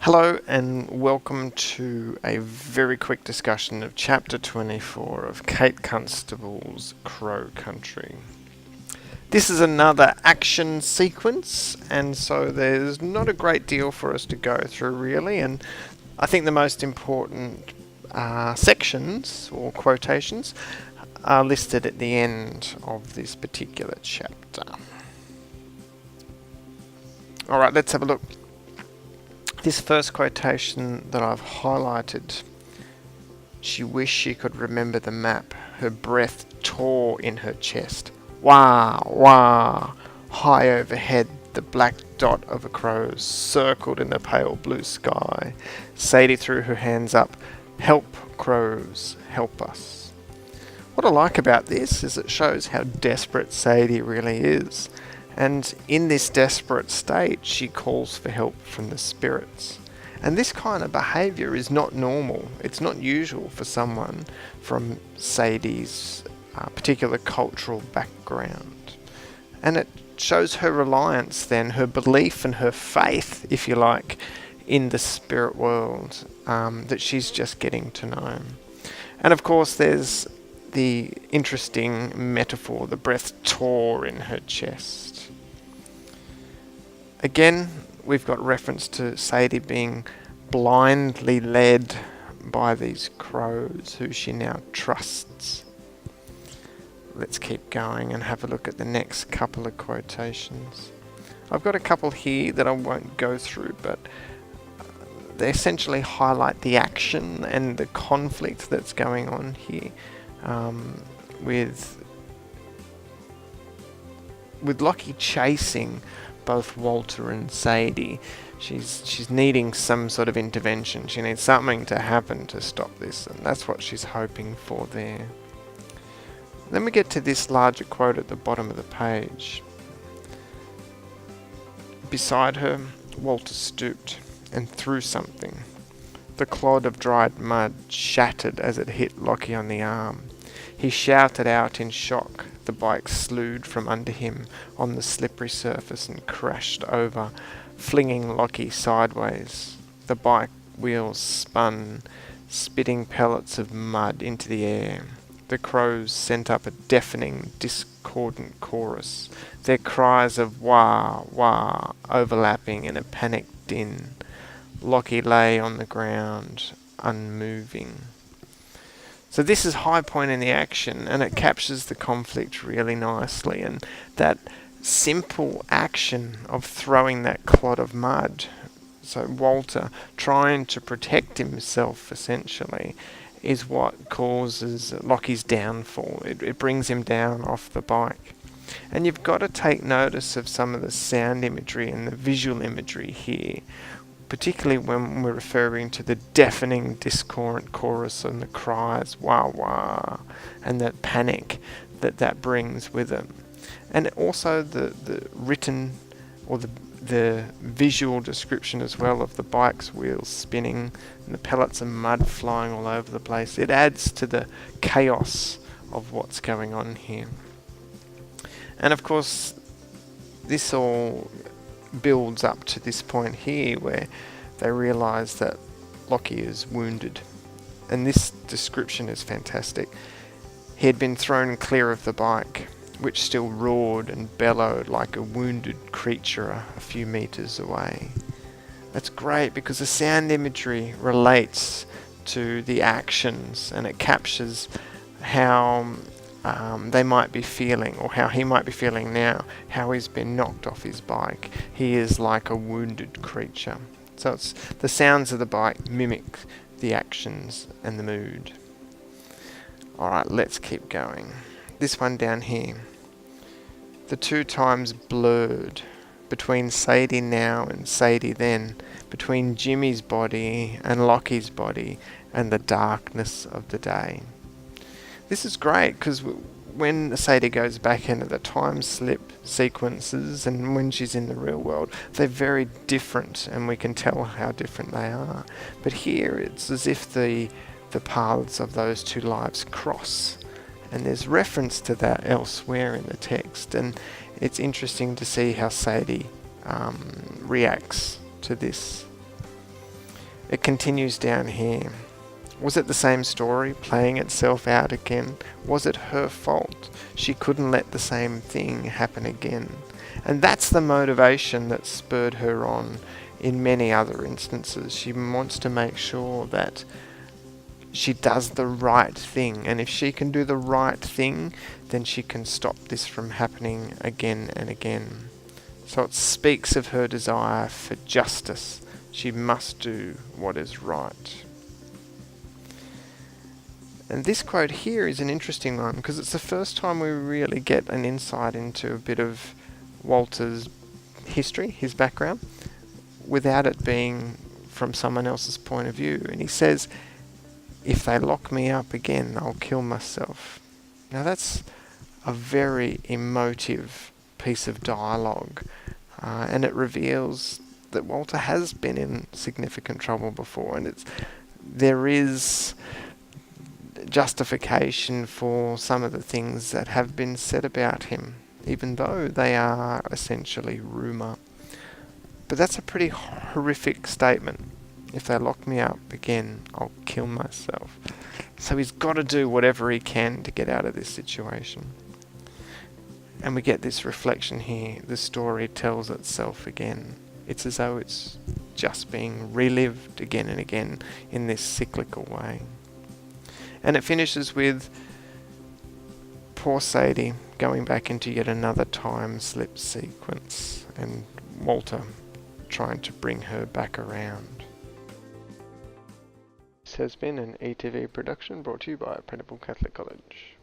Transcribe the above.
Hello and welcome to a very quick discussion of Chapter 24 of Kate Constable's Crow Country. This is another action sequence, and so there's not a great deal for us to go through really, and I think the most important sections or quotations are listed at the end of this particular chapter. Alright, let's have a look. This first quotation that I've highlighted, she wished she could remember the map. Her breath tore in her chest. Wah, wah. High overhead, the black dot of a crow circled in the pale blue sky. Sadie threw her hands up. Help, crows, help us. What I like about this is it shows how desperate Sadie really is. And in this desperate state, she calls for help from the spirits. And this kind of behaviour is not normal. It's not usual for someone from Sadie's particular cultural background. And it shows her reliance then, her belief and her faith, if you like, in the spirit world that she's just getting to know. And of course there's the interesting metaphor, the breath tore in her chest. Again, we've got reference to Sadie being blindly led by these crows who she now trusts. Let's keep going and have a look at the next couple of quotations. I've got a couple here that I won't go through, but they essentially highlight the action and the conflict that's going on here with Lockie chasing both Walter and Sadie. She's needing some sort of intervention. She needs something to happen to stop this, and that's what she's hoping for there. Then we get to this larger quote at the bottom of the page. Beside her, Walter stooped and threw something. The clod of dried mud shattered as it hit Lockie on the arm. He shouted out in shock. The bike slewed from under him on the slippery surface and crashed over, flinging Lockie sideways. The bike wheels spun, spitting pellets of mud into the air. The crows sent up a deafening, discordant chorus, their cries of wah, wah, overlapping in a panicked din. Lockie lay on the ground, unmoving. So this is high point in the action, and it captures the conflict really nicely. And that simple action of throwing that clod of mud, so Walter trying to protect himself essentially, is what causes Lockie's downfall. It brings him down off the bike. And you've got to take notice of some of the sound imagery and the visual imagery here, particularly when we're referring to the deafening discordant chorus and the cries, wah wah, and that panic that brings with it. And also the written or the visual description as well of the bike's wheels spinning and the pellets of mud flying all over the place. It adds to the chaos of what's going on here. And of course, this all builds up to this point here where they realise that Lockie is wounded. And this description is fantastic. He had been thrown clear of the bike, which still roared and bellowed like a wounded creature a few metres away. That's great because the sound imagery relates to the actions, and it captures how they might be feeling, or how he might be feeling now, how he's been knocked off his bike. He is like a wounded creature. So it's the sounds of the bike mimic the actions and the mood. Alright, let's keep going. This one down here. The two times blurred, between Sadie now and Sadie then, between Jimmy's body and Lockie's body, and the darkness of the day. This is great because when Sadie goes back into the time slip sequences and when she's in the real world, they're very different, and we can tell how different they are. But here it's as if the paths of those two lives cross, and there's reference to that elsewhere in the text, and it's interesting to see how Sadie reacts to this. It continues down here. Was it the same story playing itself out again? Was it her fault? She couldn't let the same thing happen again. And that's the motivation that spurred her on in many other instances. She wants to make sure that she does the right thing. And if she can do the right thing, then she can stop this from happening again and again. So it speaks of her desire for justice. She must do what is right. And this quote here is an interesting one because it's the first time we really get an insight into a bit of Walter's history, his background, without it being from someone else's point of view. And he says, if they lock me up again, I'll kill myself. Now that's a very emotive piece of dialogue, and it reveals that Walter has been in significant trouble before, and there is justification for some of the things that have been said about him, even though they are essentially rumour. But that's a pretty horrific statement. If they lock me up again, I'll kill myself. So he's got to do whatever he can to get out of this situation. And we get this reflection here. The story tells itself again. It's as though it's just being relived again and again in this cyclical way. And it finishes with poor Sadie going back into yet another time slip sequence and Walter trying to bring her back around. This has been an ETV production brought to you by Printable Catholic College.